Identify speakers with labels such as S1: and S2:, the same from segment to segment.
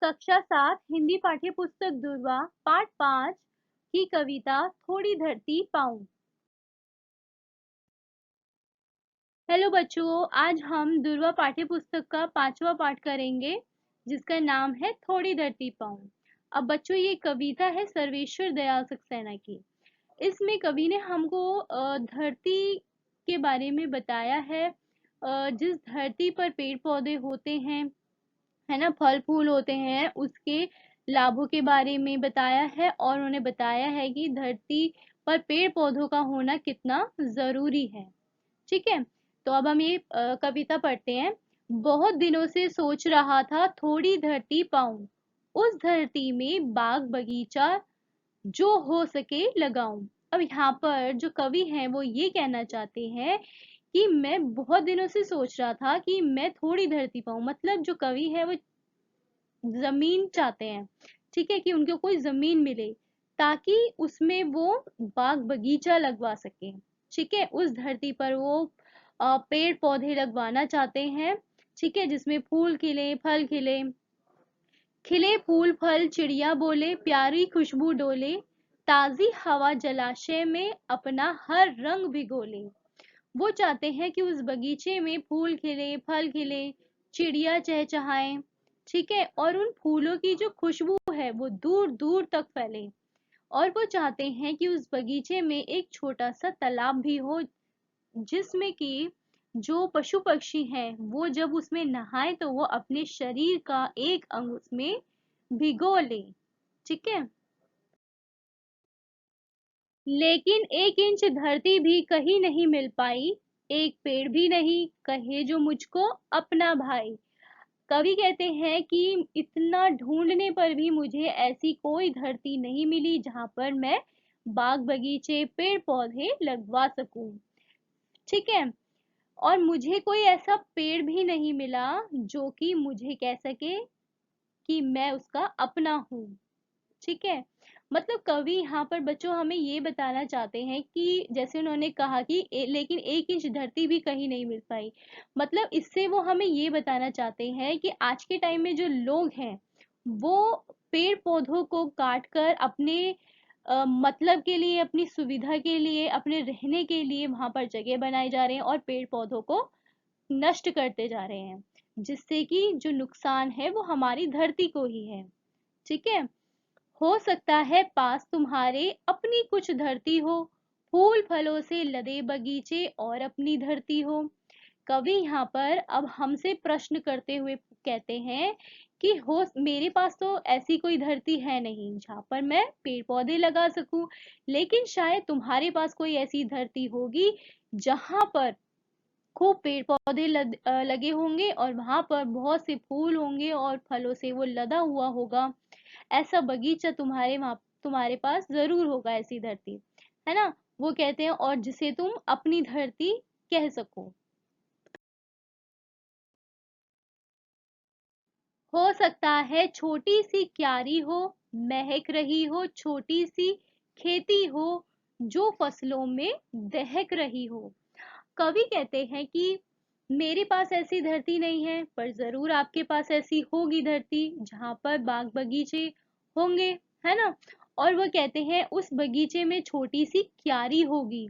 S1: कक्षा 7 हिंदी पाठ्य पुस्तक दुर्वा पाठ 5 की कविता थोड़ी धरती पाऊं। हेलो बच्चों, आज हम दुर्वा पाठ्य पुस्तक का 5वां पाठ करेंगे जिसका नाम है थोड़ी धरती पाऊं। अब बच्चों, ये कविता है सर्वेश्वर दयाल सक्सेना की। इसमें कवि ने हमको धरती के बारे में बताया है। जिस धरती पर पेड़ पौधे होते हैं, है ना, फल फूल होते हैं, उसके लाभों के बारे में बताया है और उन्होंने बताया है कि धरती पर पेड़ पौधों का होना कितना जरूरी है। ठीक है, तो अब हम ये कविता पढ़ते हैं। बहुत दिनों से सोच रहा था थोड़ी धरती पाऊं, उस धरती में बाग बगीचा जो हो सके लगाऊं। अब यहाँ पर जो कवि हैं वो ये कहना चाहते हैं कि मैं बहुत दिनों से सोच रहा था कि मैं थोड़ी धरती पाऊं। मतलब जो कवि है वो जमीन चाहते हैं, ठीक है, कि उनको कोई जमीन मिले ताकि उसमें वो बाग बगीचा लगवा सके। ठीक है, उस धरती पर वो पेड़ पौधे लगवाना चाहते हैं। ठीक है, जिसमें फूल खिले, फल खिले, खिले फूल फल, चिड़िया बोले, प्यारी खुशबू डोले, ताजी हवा जलाशय में अपना हर रंग भिगोले। वो चाहते हैं कि उस बगीचे में फूल खिले, फल खिले, चिड़िया चहचहाए, ठीक है, और उन फूलों की जो खुशबू है वो दूर दूर तक फैले। और वो चाहते हैं कि उस बगीचे में एक छोटा सा तालाब भी हो, जिसमें कि जो पशु पक्षी हैं वो जब उसमें नहाए तो वो अपने शरीर का एक अंग उसमें भिगो ले। ठीक है, लेकिन 1 इंच धरती भी कहीं नहीं मिल पाई, एक पेड़ भी नहीं कहे जो मुझको अपना भाई। कवि कहते हैं कि इतना ढूंढने पर भी मुझे ऐसी कोई धरती नहीं मिली जहां पर मैं बाग बगीचे पेड़ पौधे लगवा सकूं। ठीक है, और मुझे कोई ऐसा पेड़ भी नहीं मिला जो कि मुझे कह सके कि मैं उसका अपना हूँ। ठीक है, मतलब कवि यहाँ पर बच्चों हमें ये बताना चाहते हैं कि जैसे उन्होंने कहा कि लेकिन 1 इंच धरती भी कहीं नहीं मिल पाई। मतलब इससे वो हमें ये बताना चाहते हैं कि आज के टाइम में जो लोग हैं वो पेड़ पौधों को काट कर अपने मतलब के लिए, अपनी सुविधा के लिए, अपने रहने के लिए वहां पर जगह बनाए जा रहे हैं और पेड़ पौधों को नष्ट करते जा रहे हैं, जिससे कि जो नुकसान है वो हमारी धरती को ही है। ठीक है, हो सकता है पास तुम्हारे अपनी कुछ धरती हो, फूल फलों से लदे बगीचे और अपनी धरती हो। कवि यहाँ पर अब हमसे प्रश्न करते हुए कहते हैं कि हो मेरे पास तो ऐसी कोई धरती है नहीं जहाँ पर मैं पेड़ पौधे लगा सकूं, लेकिन शायद तुम्हारे पास कोई ऐसी धरती होगी जहां पर खूब पेड़ पौधे लगे होंगे और वहां पर बहुत से फूल होंगे और फलों से वो लदा हुआ होगा। ऐसा बगीचा तुम्हारे पास जरूर होगा, ऐसी धरती, है ना। वो कहते हैं और जिसे तुम अपनी धरती कह सको। हो सकता है छोटी सी क्यारी हो, महक रही हो छोटी सी खेती हो, जो फसलों में दहक रही हो। कवि कहते हैं कि मेरे पास ऐसी धरती नहीं है, पर जरूर आपके पास ऐसी होगी धरती जहां पर बाग बगीचे होंगे, है ना। और वो कहते हैं उस बगीचे में छोटी सी क्यारी होगी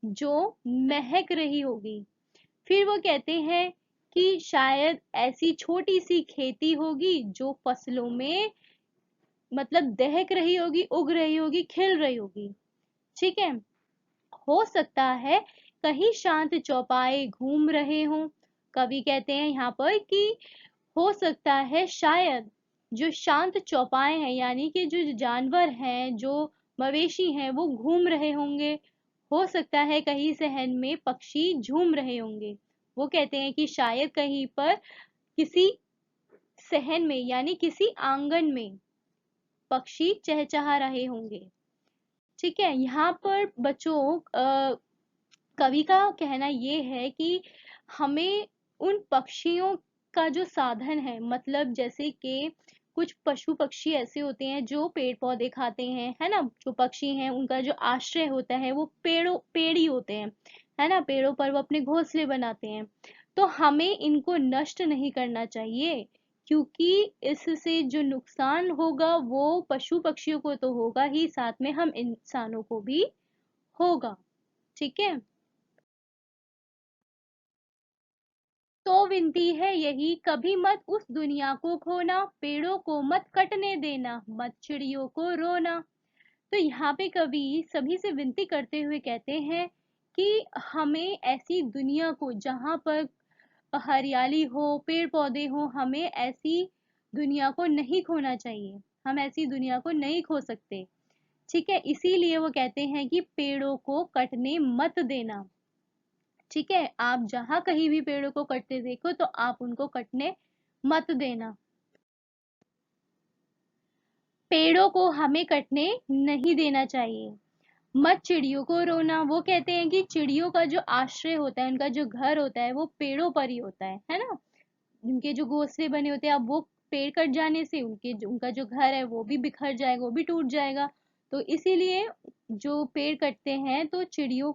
S1: जो महक रही होगी। फिर वो कहते हैं कि शायद ऐसी छोटी सी खेती होगी जो फसलों में मतलब दहक रही होगी, उग रही होगी, खिल रही होगी। ठीक है, हो सकता है कहीं शांत चौपाए घूम रहे हों। कवि कहते हैं यहाँ पर कि हो सकता है शायद जो शांत चौपाए हैं, यानी कि जो जानवर हैं, जो मवेशी हैं, वो घूम रहे होंगे। हो सकता है कहीं सहन में पक्षी झूम रहे होंगे। वो कहते हैं कि शायद कहीं पर किसी सहन में यानी किसी आंगन में पक्षी चहचहा रहे होंगे। ठीक है, यहाँ पर बच्चों कवि का कहना ये है कि हमें उन पक्षियों का जो साधन है, मतलब जैसे कि कुछ पशु पक्षी ऐसे होते हैं जो पेड़ पौधे खाते हैं, है ना। जो पक्षी हैं उनका जो आश्रय होता है वो पेड़ ही होते हैं, है ना। पेड़ों पर वो अपने घोंसले बनाते हैं। तो हमें इनको नष्ट नहीं करना चाहिए, क्योंकि इससे जो नुकसान होगा वो पशु पक्षियों को तो होगा ही, साथ में हम इंसानों को भी होगा। ठीक है, तो विनती है यही, कभी मत उस दुनिया को खोना, पेड़ों को मत कटने देना, मत चिड़ियों को रोना। तो यहाँ पे कवि सभी से विनती करते हुए कहते हैं कि हमें ऐसी दुनिया को जहाँ पर हरियाली हो, पेड़ पौधे हो, हमें ऐसी दुनिया को नहीं खोना चाहिए। हम ऐसी दुनिया को नहीं खो सकते। ठीक है, इसीलिए वो कहते हैं कि पेड़ों को कटने मत देना। ठीक है, आप जहां कहीं भी पेड़ों को कटते देखो तो आप उनको कटने मत देना। पेड़ों को हमें कटने नहीं देना चाहिए। मत चिड़ियों को रोना, वो कहते हैं कि चिड़ियों का जो आश्रय होता है, उनका जो घर होता है, वो पेड़ों पर ही होता है ना। उनके जो घोंसले बने होते हैं, अब वो पेड़ कट जाने से उनका जो घर है वो भी बिखर जाएगा, वो भी टूट जाएगा। तो इसीलिए जो पेड़ कटते हैं तो चिड़िया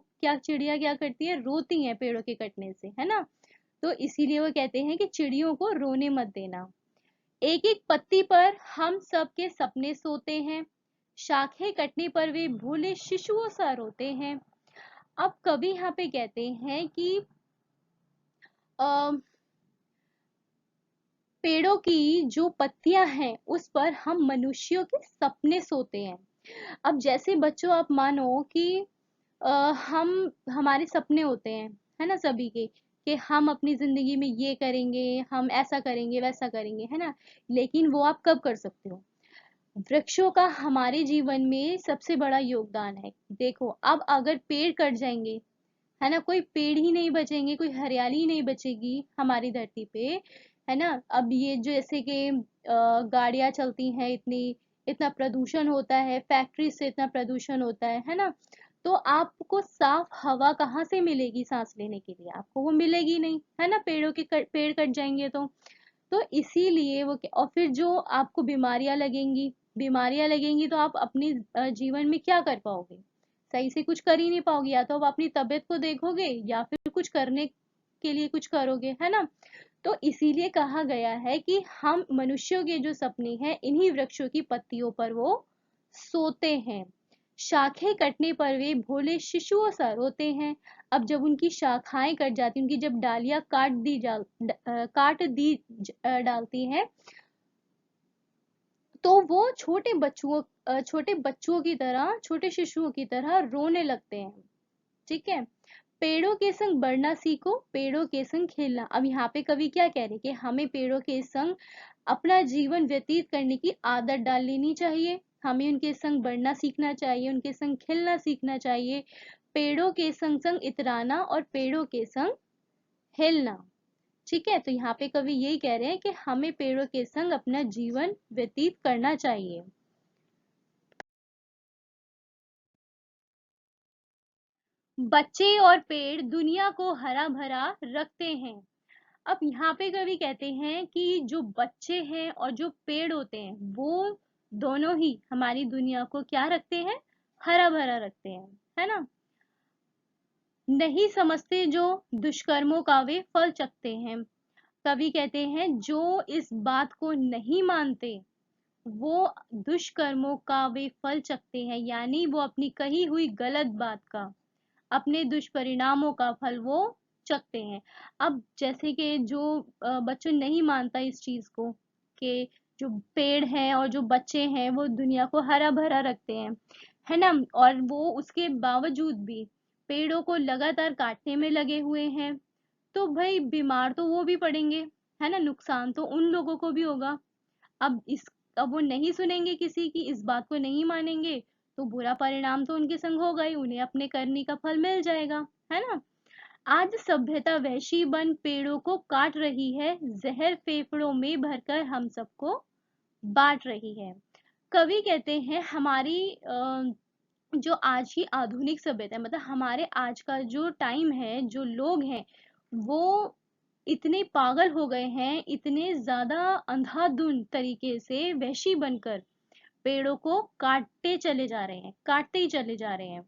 S1: क्या करती है, रोती हैं पेड़ों के कटने से, है ना। तो इसीलिए वो कहते हैं कि चिड़ियों को रोने मत देना। एक एक पत्ती पर हम सब के सपने सोते हैं, शाखें कटने पर वे भोले शिशुओं सा रोते हैं। अब कवि यहाँ पे कहते हैं कि पेड़ों की जो पत्तियां हैं उस पर हम मनुष्यों के सपने सोते हैं। अब जैसे बच्चों आप मानो कि हम हमारे सपने होते हैं, है ना, सभी के, कि हम अपनी जिंदगी में ये करेंगे, हम ऐसा करेंगे, वैसा करेंगे, है ना। लेकिन वो आप कब कर सकते हो? वृक्षों का हमारे जीवन में सबसे बड़ा योगदान है। देखो, अब अगर पेड़ कट जाएंगे, है ना, कोई पेड़ ही नहीं बचेंगे, कोई हरियाली ही नहीं बचेगी हमारी धरती पे, है ना। अब ये जो जैसे कि गाड़ियां चलती हैं, इतनी इतना प्रदूषण होता है, फैक्ट्री से इतना प्रदूषण होता है ना। तो आपको साफ हवा कहाँ से मिलेगी सांस लेने के लिए? आपको वो मिलेगी नहीं, है ना, पेड़ कट जाएंगे तो इसीलिए और फिर जो आपको बीमारियां लगेंगी तो आप अपनी जीवन में क्या कर पाओगे? सही से कुछ कर ही नहीं पाओगे। या तो आप अपनी तबीयत को देखोगे या फिर कुछ करने के लिए कुछ करोगे, है ना। तो इसीलिए कहा गया है कि हम मनुष्यों के जो सपने हैं इन्हीं वृक्षों की पत्तियों पर वो सोते हैं। शाखें कटने पर वे भोले शिशुओं सा रोते हैं। अब जब उनकी शाखाएं कट जाती, उनकी जब डालियां काट दी डालती हैं, तो वो छोटे बच्चों की तरह, छोटे शिशुओं की तरह रोने लगते हैं। ठीक है, पेड़ों के संग बढ़ना सीखो, पेड़ों के संग खेलना। अब यहाँ पे कवि क्या कह रहे हैं कि हमें पेड़ों के संग अपना जीवन व्यतीत करने की आदत डाल लेनी चाहिए। हमें उनके संग बढ़ना सीखना चाहिए, उनके संग खेलना सीखना चाहिए, पेड़ों के संग संग इतराना और पेड़ों के संग हिलना। ठीक है, तो यहाँ पे कवि यही कह रहे हैं कि हमें पेड़ों के संग अपना जीवन व्यतीत करना चाहिए। बच्चे और पेड़ दुनिया को हरा भरा रखते हैं। अब यहाँ पे कवि कहते हैं कि जो बच्चे हैं और जो पेड़ होते हैं वो दोनों ही हमारी दुनिया को क्या रखते हैं, हरा भरा रखते हैं, है ना। नहीं समझते जो दुष्कर्मों का वे फल चखते हैं। कवि कहते हैं जो इस बात को नहीं मानते वो दुष्कर्मों का वे फल चखते हैं, यानी वो अपनी कही हुई गलत बात का, अपने दुष्परिणामों का फल वो चखते हैं। अब जैसे कि जो बच्चों नहीं मानता इस चीज को कि जो पेड़ हैं और जो बच्चे हैं वो दुनिया को हरा भरा रखते हैं, है ना, और वो उसके बावजूद भी पेड़ों को लगातार काटने में लगे हुए हैं, तो भाई बीमार तो वो भी पड़ेंगे, है ना, नुकसान तो उन लोगों को भी होगा। अब इस अब वो नहीं सुनेंगे किसी की, इस बात को नहीं मानेंगे, तो बुरा परिणाम तो उनके संग होगा ही, उन्हें अपने करनी का फल मिल जाएगा, है ना। आज सभ्यता वैशी बन पेड़ों को काट रही है, जहर फेफड़ों में भरकर हम सबको बांट रही है। कवि कहते हैं हमारी जो आज की आधुनिक सभ्यता है, मतलब हमारे आज का जो टाइम है, जो लोग हैं वो इतने पागल हो गए हैं, इतने ज्यादा अंधाधुंध तरीके से वहशी बनकर पेड़ों को काटते ही चले जा रहे हैं।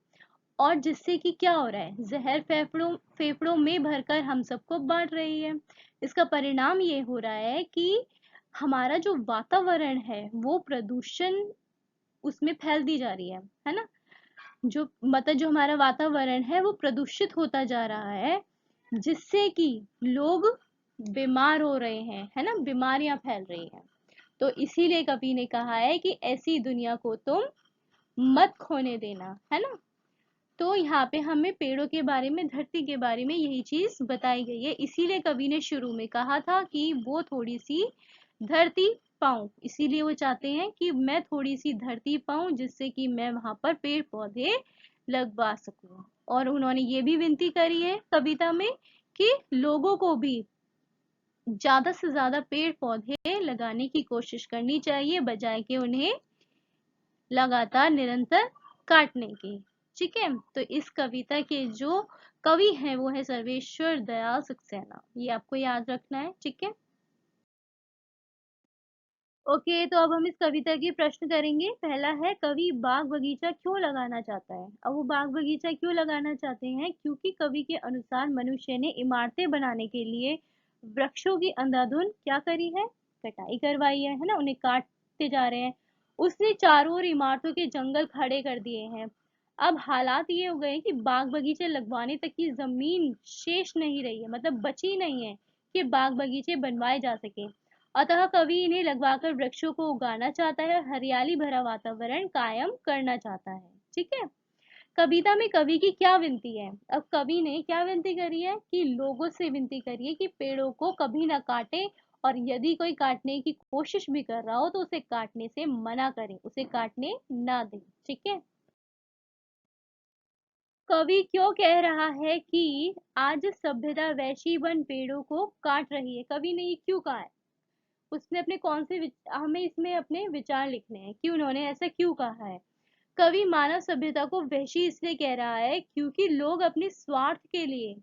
S1: और जिससे कि क्या हो रहा है, जहर फेफड़ों फेफड़ों में भरकर हम सबको बांट रही है। इसका परिणाम ये हो रहा है कि हमारा जो वातावरण है वो प्रदूषण उसमें फैल दी जा रही है ना। जो मतलब जो हमारा वातावरण है वो प्रदूषित होता जा रहा है, जिससे कि लोग बीमार हो रहे हैं, है ना, बीमारियां फैल रही हैं। तो इसीलिए कवि ने कहा है कि ऐसी दुनिया को तुम मत खोने देना, है ना। तो यहाँ पे हमें पेड़ों के बारे में, धरती के बारे में यही चीज बताई गई है। इसीलिए कवि ने शुरू में कहा था कि वो थोड़ी सी धरती पाऊं, इसीलिए वो चाहते हैं कि मैं थोड़ी सी धरती पाऊं, जिससे कि मैं वहां पर पेड़ पौधे लगवा सकूं। और उन्होंने ये भी विनती करी है कविता में कि लोगों को भी ज्यादा से ज्यादा पेड़ पौधे लगाने की कोशिश करनी चाहिए, बजाय कि उन्हें लगातार निरंतर काटने की। ठीक है, तो इस कविता के जो कवि हैं वो है सर्वेश्वर दयाल सक्सेना, ये आपको याद रखना है। ठीक है, ओके। तो अब हम इस कविता के प्रश्न करेंगे। पहला है, कवि बाग बगीचा क्यों लगाना चाहता है। अब वो बाग बगीचा क्यों लगाना चाहते हैं, क्योंकि कवि के अनुसार मनुष्य ने इमारतें बनाने के लिए वृक्षों की अंधाधुंध क्या करी है, कटाई करवाई है ना, उन्हें काटते जा रहे हैं। उसने चारों ओर इमारतों के जंगल खड़े कर दिए हैं। अब हालात ये हो गए हैं कि बाग बगीचे लगवाने तक की जमीन शेष नहीं रही है, मतलब बची नहीं है कि बाग बगीचे बनवाए जा सके। अतः कवि इन्हें लगवाकर वृक्षों को उगाना चाहता है, हरियाली भरा वातावरण कायम करना चाहता है। ठीक है, कविता में कवि की क्या विनती है। अब कवि ने क्या विनती करी है कि लोगों से विनती करी है कि पेड़ों को कभी ना काटे, और यदि कोई काटने की कोशिश भी कर रहा हो तो उसे काटने से मना करें, उसे काटने ना दें। ठीक है, कवि क्यों कह रहा है कि आज सभ्यता वैश्वी वन पेड़ों को काट रही है, कवि ने ये क्यों कहा है, उसने अपने कौन से हमें इसमें अपने विचार लिखने हैं कि उन्होंने ऐसा क्यों कहा है। कवि मानव सभ्यता को वैश्वी इसलिए कह रहा है क्योंकि लोग अपने स्वार्थ के लिए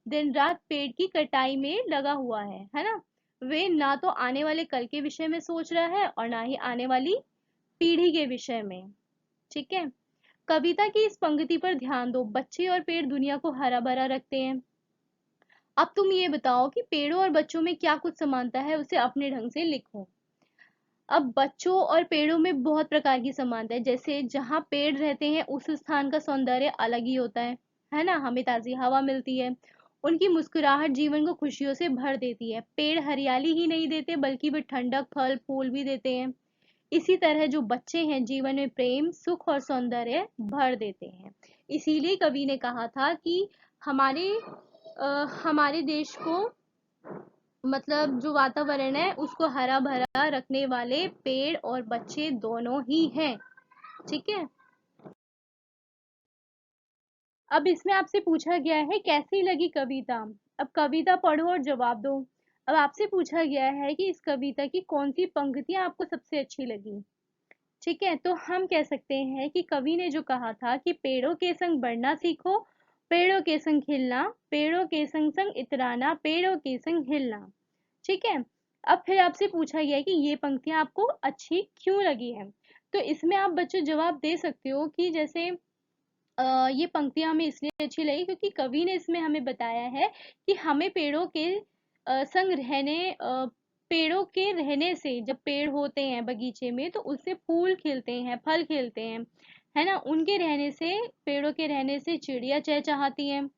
S1: दिन रात पेड़ की कटाई में लगा हुआ है ना। वे ना तो आने वाले कल के विषय में सोच रहा है और ना ही आने वाली पीढ़ी के विषय में। ठीक है, कविता की इस पंक्ति पर ध्यान दो, बच्चे और पेड़ दुनिया को हरा भरा रखते हैं। अब तुम ये बताओ कि पेड़ों और बच्चों में क्या कुछ समानता है, उसे अपने ढंग से लिखो। अब बच्चों और पेड़ों में बहुत प्रकार की समानता है, जैसे जहाँ पेड़ रहते हैं उस स्थान का सौंदर्य अलग ही होता है ना, हमें ताजी हवा मिलती है। उनकी मुस्कुराहट जीवन को खुशियों से भर देती है। पेड़ हरियाली ही नहीं देते बल्कि वे ठंडक फल फूल भी देते हैं। इसी तरह जो बच्चे हैं जीवन में प्रेम सुख और सौंदर्य भर देते हैं। इसीलिए कवि ने कहा था कि हमारे हमारे देश को, मतलब जो वातावरण है उसको हरा भरा रखने वाले पेड़ और बच्चे दोनों ही हैं। ठीक है, अब इसमें आपसे पूछा गया है कैसी लगी कविता। अब कविता पढ़ो और जवाब दो। अब आपसे पूछा गया है कि इस कविता की कौन सी पंक्तियां आपको सबसे अच्छी लगी। ठीक है, तो हम कह सकते हैं कि कवि ने जो कहा था कि पेड़ों के संग बढ़ना सीखो, पेड़ों के संग खिलना, पेड़ों के संग संग इतराना, पेड़ों के संग हिलना। ठीक है, अब फिर आपसे पूछा गया है कि ये पंक्तियां आपको अच्छी क्यों लगी है। तो इसमें आप बच्चों जवाब दे सकते हो कि जैसे ये पंक्तियां हमें इसलिए अच्छी लगी क्योंकि कवि ने इसमें हमें बताया है कि हमें पेड़ों के संग रहने, पेड़ों के रहने से, जब पेड़ होते हैं बगीचे में तो उससे फूल खिलते हैं, फल खिलते हैं, है ना। उनके रहने से, पेड़ों के रहने से चिड़िया चहचहाती हैं,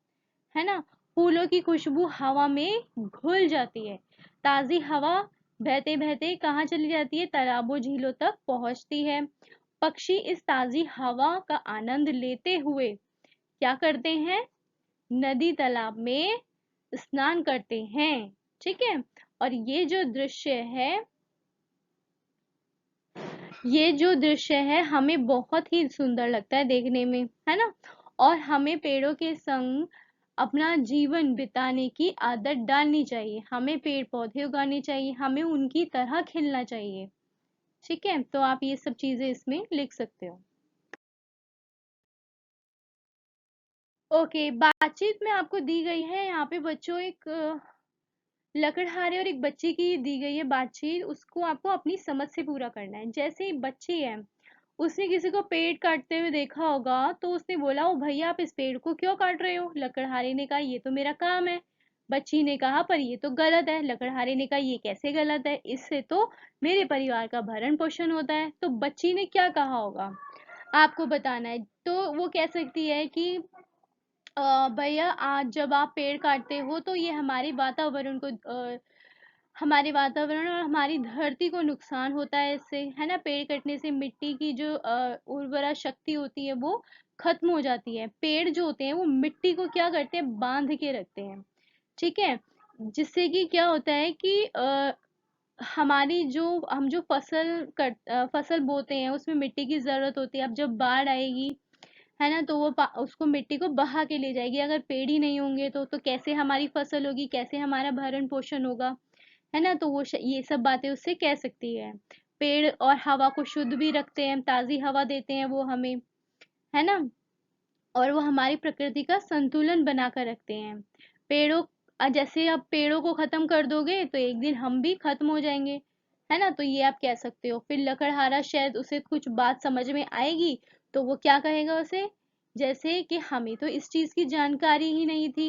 S1: है ना। फूलों की खुशबू हवा में घुल जाती है। ताजी हवा बहते बहते कहाँ चली जाती है, तालाबों झीलों तक पहुंचती है। पक्षी इस ताजी हवा का आनंद लेते हुए क्या करते हैं, नदी तालाब में स्नान करते हैं। ठीक है, और ये जो दृश्य है हमें बहुत ही सुंदर लगता है देखने में, है ना। और हमें पेड़ों के संग अपना जीवन बिताने की आदत डालनी चाहिए, हमें पेड़ पौधे उगाने चाहिए, हमें उनकी तरह खिलना चाहिए। ठीक है, तो आप ये सब चीजें इसमें लिख सकते हो। ओके, बातचीत में आपको दी गई है यहाँ पे बच्चों एक लकड़हारे और एक बच्चे की दी गई है बातचीत, उसको आपको अपनी समझ से पूरा करना है। जैसे बच्ची है, उसने किसी को पेड़ काटते हुए देखा होगा तो उसने बोला, ओ भैया आप इस पेड़ को क्यों काट रहे हो। लकड़हारे ने कहा, ये तो मेरा काम है, बच्ची ने कहा पर ये तो गलत है। लकड़हारे ने कहा ये कैसे गलत है, इससे तो मेरे परिवार का भरण पोषण होता है। तो बच्ची ने क्या कहा होगा आपको बताना है। तो वो कह सकती है कि भैया आज जब आप पेड़ काटते हो तो ये हमारे वातावरण और हमारी धरती को नुकसान होता है इससे, है ना। पेड़ कटने से मिट्टी की जो उर्वरा शक्ति होती है वो खत्म हो जाती है। पेड़ जो होते हैं वो मिट्टी को क्या करते हैं, बांध के रखते हैं, ठीक है। जिससे कि क्या होता है कि हमारी जो हम जो फसल बोते हैं उसमें मिट्टी की जरूरत होती है। अब जब बाढ़ आएगी, है ना, तो वो उसको मिट्टी को बहा के ले जाएगी। अगर पेड़ ही नहीं होंगे तो कैसे हमारी फसल होगी, कैसे हमारा भरण पोषण होगा, है ना। तो वो ये सब बातें उससे कह सकती है। पेड़ और हवा को शुद्ध भी रखते हैं, ताजी हवा देते हैं वो हमें, है ना। और वो हमारी प्रकृति का संतुलन बनाकर रखते हैं। पेड़ों जैसे आप पेड़ों को खत्म कर दोगे तो एक दिन हम भी खत्म हो जाएंगे, है ना। तो ये आप कह सकते हो। फिर लकड़हारा शायद उसे कुछ बात समझ में आएगी तो वो क्या कहेगा उसे, जैसे कि हमें तो इस चीज की जानकारी ही नहीं थी,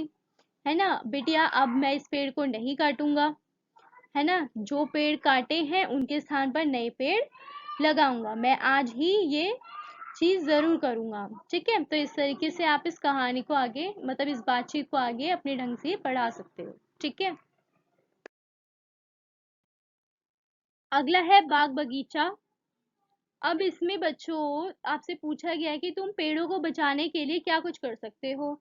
S1: है ना बिटिया, अब मैं इस पेड़ को नहीं काटूंगा, है ना। जो पेड़ काटे हैं उनके स्थान पर नए पेड़ लगाऊंगा, मैं आज ही ये चीज जरूर करूंगा, ठीक है। तो इस तरीके से आप इस कहानी को आगे, मतलब इस बातचीत को आगे अपने ढंग से पढ़ा सकते हो, ठीक है। अगला है बाग बगीचा। अब इसमें बच्चों आपसे पूछा गया है कि तुम पेड़ों को बचाने के लिए क्या कुछ कर सकते हो।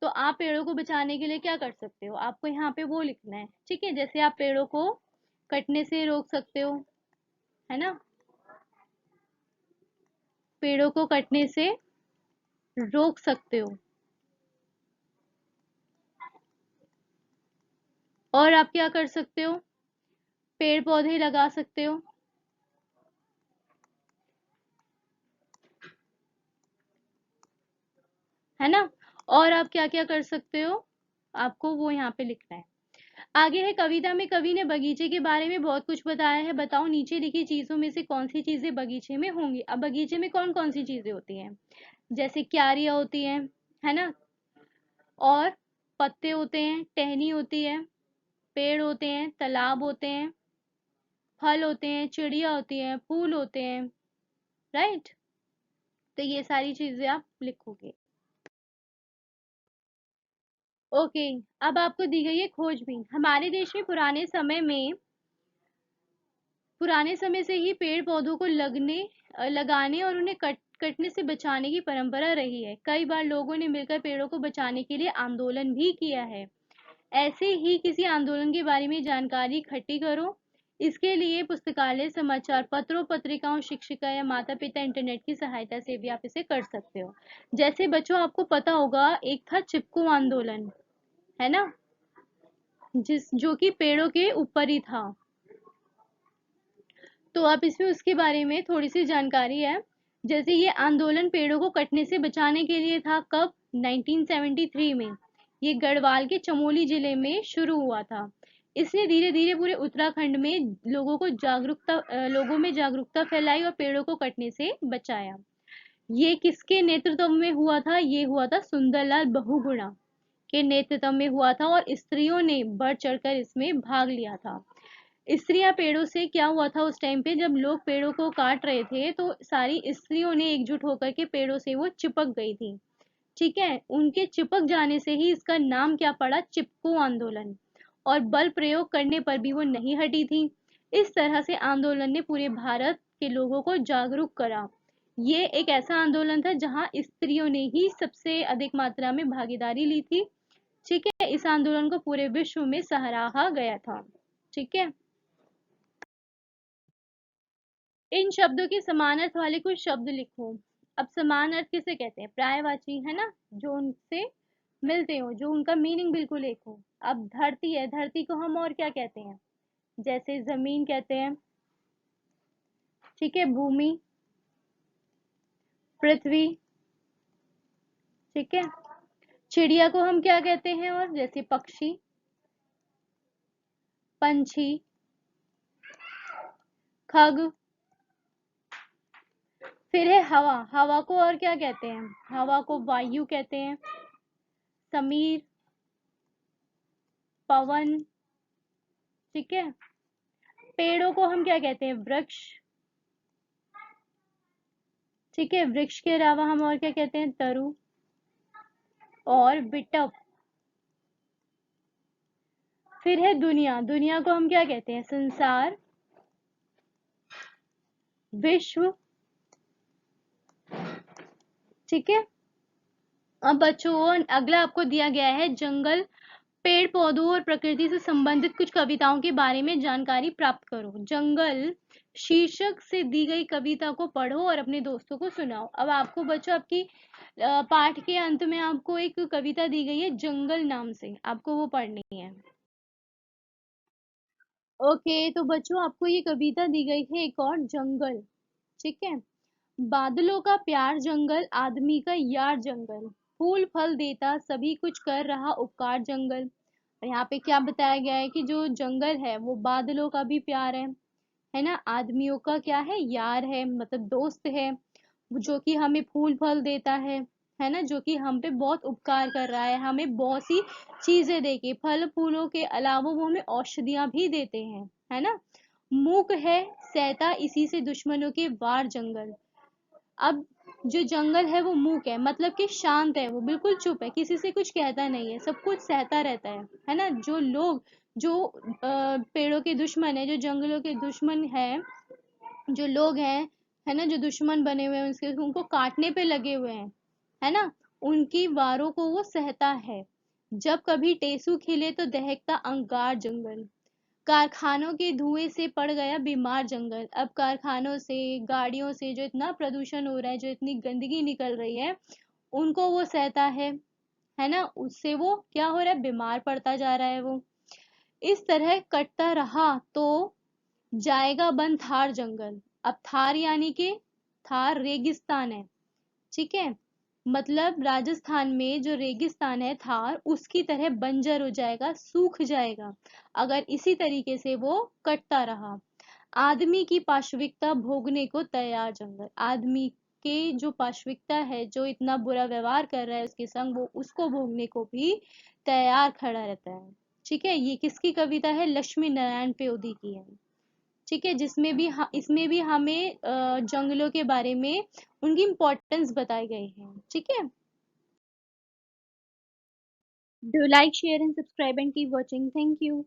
S1: तो आप पेड़ों को बचाने के लिए क्या कर सकते हो, आपको यहाँ पे वो लिखना है, ठीक है। जैसे आप पेड़ों को कटने से रोक सकते हो, है ना, पेड़ों को कटने से रोक सकते हो। और आप क्या कर सकते हो, पेड़ पौधे लगा सकते हो, है ना। और आप क्या क्या कर सकते हो, आपको वो यहाँ पे लिखना है। आगे है, कविता में कवि ने बगीचे के बारे में बहुत कुछ बताया है। बताओ नीचे लिखी चीजों में से कौन सी चीजें बगीचे में होंगी। अब बगीचे में कौन कौन सी चीजें होती हैं, जैसे क्यारियां होती हैं, है ना, और पत्ते होते हैं, टहनी होती है, पेड़ होते हैं, तालाब होते हैं, फल होते हैं, चिड़िया होती हैं, फूल होते हैं, राइट। तो ये सारी चीजें आप लिखोगे। ओके, अब आपको दी गई है खोजबीन। हमारे देश में पुराने समय से ही पेड़ पौधों को लगाने और उन्हें कटने से बचाने की परंपरा रही है। कई बार लोगों ने मिलकर पेड़ों को बचाने के लिए आंदोलन भी किया है। ऐसे ही किसी आंदोलन के बारे में जानकारी इकट्ठी करो। इसके लिए पुस्तकालय, समाचार पत्रों, पत्रिकाओं, शिक्षिका या माता पिता, इंटरनेट की सहायता से भी आप इसे कर सकते हो। जैसे बच्चों आपको पता होगा, एक था चिपको आंदोलन, है ना, जिस जो कि पेड़ों के ऊपर ही था। तो आप इसमें उसके बारे में थोड़ी सी जानकारी है। जैसे ये आंदोलन पेड़ों को कटने से बचाने के लिए था। कब, 1973 में। ये गढ़वाल के चमोली जिले में शुरू हुआ था। इसने धीरे धीरे पूरे उत्तराखंड में लोगों में जागरूकता फैलाई और पेड़ों को कटने से बचाया। ये किसके नेतृत्व में हुआ था, ये हुआ था सुंदरलाल बहुगुणा के नेतृत्व में हुआ था, और स्त्रियों ने बढ़ चढ़कर इसमें भाग लिया था। स्त्रियां पेड़ों से क्या हुआ था उस टाइम पे, जब लोग पेड़ों को काट रहे थे तो सारी स्त्रियों ने एकजुट होकर के पेड़ों से वो चिपक गई थी, ठीक है। उनके चिपक जाने से ही इसका नाम क्या पड़ा, चिपको आंदोलन। और बल प्रयोग करने पर भी वो नहीं हटी थी। इस तरह से आंदोलन ने पूरे भारत के लोगों को जागरूक करा। ये एक ऐसा आंदोलन था जहां स्त्रियों ने ही सबसे अधिक मात्रा में भागीदारी ली थी, ठीक है। इस आंदोलन को पूरे विश्व में सराहा गया था, ठीक है। इन शब्दों के समान अर्थ वाले कुछ शब्द लिखो। अब समान अर्थ किसे कहते हैं, पर्यायवाची, है ना, जो उनसे मिलते हो, जो उनका मीनिंग बिल्कुल एक हो। अब धरती है, धरती को हम और क्या कहते हैं, जैसे जमीन कहते हैं, ठीक है, भूमि, पृथ्वी, ठीक है। चिड़िया को हम क्या कहते हैं, और जैसे पक्षी, पंछी, खग। फिर है हवा, हवा को और क्या कहते हैं, हवा को वायु कहते हैं, समीर, पवन, ठीक है। पेड़ों को हम क्या कहते हैं? वृक्ष, ठीक है। वृक्ष के अलावा हम और क्या कहते हैं? तरु और विटप। फिर है दुनिया, दुनिया को हम क्या कहते हैं? संसार, विश्व, ठीक है। अब बच्चों अगला आपको दिया गया है जंगल, पेड़ पौधों और प्रकृति से संबंधित कुछ कविताओं के बारे में जानकारी प्राप्त करो। जंगल शीर्षक से दी गई कविता को पढ़ो और अपने दोस्तों को सुनाओ। अब आपको बच्चों आपकी पाठ के अंत में आपको एक कविता दी गई है जंगल नाम से, आपको वो पढ़नी है। ओके, तो बच्चों आपको ये कविता दी गई है एक और, जंगल, ठीक है। बादलों का प्यार जंगल, आदमी का यार जंगल, फूल फल देता सभी कुछ कर रहा उपकार जंगल। और यहाँ पे क्या बताया गया है कि जो जंगल है वो बादलों का भी प्यार है ना, आदमियों का क्या है? यार है, मतलब दोस्त है, जो कि हमें फूल फल देता है ना, जो कि हम पे बहुत उपकार कर रहा है, हमें बहुत सी चीजें देके, फल फूलों के अलावा वो हमें औषधियां भी देते हैं, है ना। मूक है, सहता इसी से दुश्मनों के वार जंगल। अब जो जंगल है वो मूक है, मतलब कि शांत है, वो बिल्कुल चुप है, किसी से कुछ कहता नहीं है, सब कुछ सहता रहता है ना। जो लोग, जो पेड़ों के दुश्मन है, जो जंगलों के दुश्मन है, जो लोग हैं, है ना, जो दुश्मन बने हुए हैं उसके, उनको काटने पे लगे हुए हैं, है ना, उनकी वारों को वो सहता है। जब कभी टेसू खिले तो दहकता अंगार जंगल। कारखानों के धुएं से पड़ गया बीमार जंगल। अब कारखानों से, गाड़ियों से जो इतना प्रदूषण हो रहा है, जो इतनी गंदगी निकल रही है, उनको वो सहता है ना, उससे वो क्या हो रहा है? बीमार पड़ता जा रहा है वो। इस तरह कटता रहा तो जाएगा बन थार जंगल। अब थार यानी कि थार रेगिस्तान है, ठीक है। मतलब राजस्थान में जो रेगिस्तान है थार, उसकी तरह बंजर हो जाएगा, सूख जाएगा, अगर इसी तरीके से वो कटता रहा। आदमी की पाशविकता भोगने को तैयार जंगल। आदमी के जो पाशविकता है, जो इतना बुरा व्यवहार कर रहा है उसके संग, वो उसको भोगने को भी तैयार खड़ा रहता है, ठीक है। ये किसकी कविता है? लक्ष्मी नारायण प्योदी की है, ठीक है। जिसमें भी इसमें भी हमें जंगलों के बारे में उनकी इम्पोर्टेंस बताई गई है, ठीक है। Do like share and subscribe and keep watching, thank you.